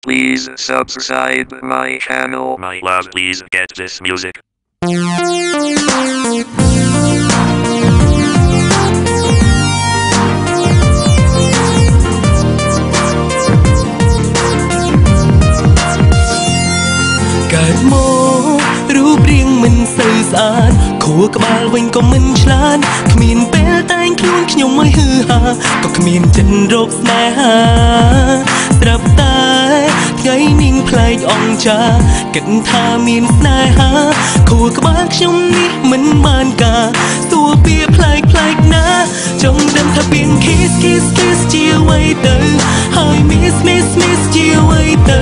Please subscribe my channel. My love, please get this music. កើតមករូបរាងមិនសូវស្អាតខួរក្បាលវិញក៏មិនឆ្លាតគ្មានពេលតែងខ្លួនខ្ញុំឲ្យហឺហាក៏គ្មានចិត្តរកស្នេហាស្រាប់តែថ្ងៃនេះប្លែកអង្ចាគិតថាមានស្នេហាខួរក្បាលខ្ញុំនេះមិនបានការសួរពីប្លែកណាចង់ដឹងថាពី kiss ជាអ្វីទៅហើយ miss ជាអ្វីទៅ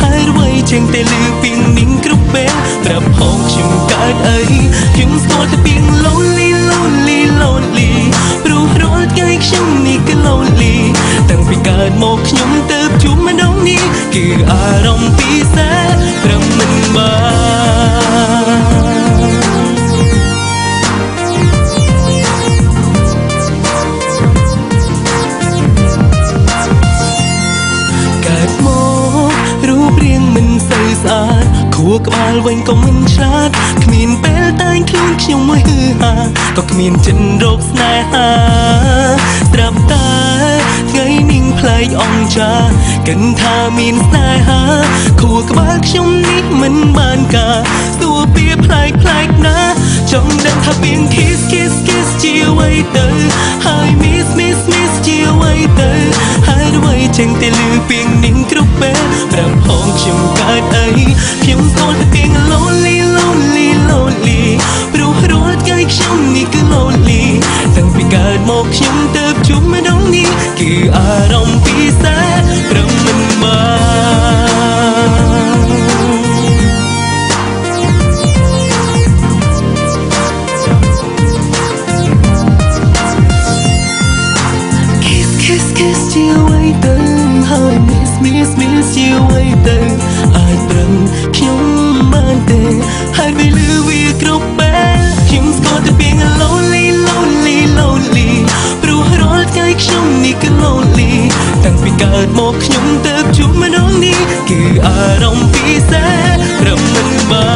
ហើយអ្វីជាងតែលឺពីនេះគ្រប់ពេលប្រាប់ផងខ្ញុំកើតអីខ្ញុំស្គាល់តែពី lonely ព្រោះរាល់ថ្ងៃខ្ញុំនេះគឺ lonely តាំងពីកើតមកខ្ញុំទៅជួបម្ដងនេះគឺអារម្មណ៍ពិសេសព្រមមិនបានកើតមករូបរាងមិនសូវស្អាតខួរក្បាលវិញក៏មិនឆ្លាតគ្មានពេលតែងខ្លួនខ្ញុំឲ្យហឺហាក៏គ្មានចិត្តរកស្នេហាត្រាប់តែថ្ងៃនេះប្លែកអង្ចាគិតថាមានស្នេហាខួរក្បាលខ្ញុំនេះមិនបានការសួរពីប្លែកណាចង់ដឹងថាពី kiss ជាអ្វីទៅហើយ miss ជាអ្វីទៅហើយអ្វីចេញតែលឺពីនេះគ្រប់ពេលប្រាប់ផងខ្ញុំកើតអីខ្ញុំស្គាល់តែពី lonely ព្រោះរាល់ថ្ងៃខ្ញុំនេះគឺ lonely តាំងពីកើតមកខ្ញុំទៅជួបម្ដងនេះគឺអារម្មណ៍ពិសេសព្រមមិនបានkiss ជាអ្វីទៅហើយ miss ជាអ្វីទៅអាចប្រឹងខ្ញុំបានទេហើយវាលឺវាគ្រប់ពេលខ្ញុំស្គាល់តែពី lonely ព្រោះរាល់ថ្ងៃខ្ញុំនេះគឺ lonely តាំងពីកើតមកខ្ញុំទៅជួបម្ដងនេះគឺអារម្មណ៍ពិសេសព្រមមិនបា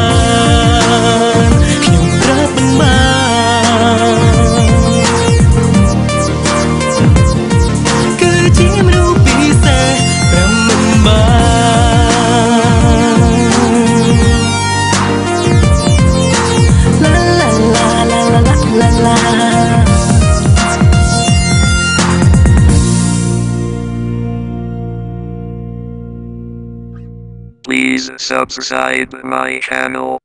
នខ្ញុំប្រាប់មិនបានគឺជាមនុស្សពិសេសព្រមមិនបានឡា Please subscribe my channel.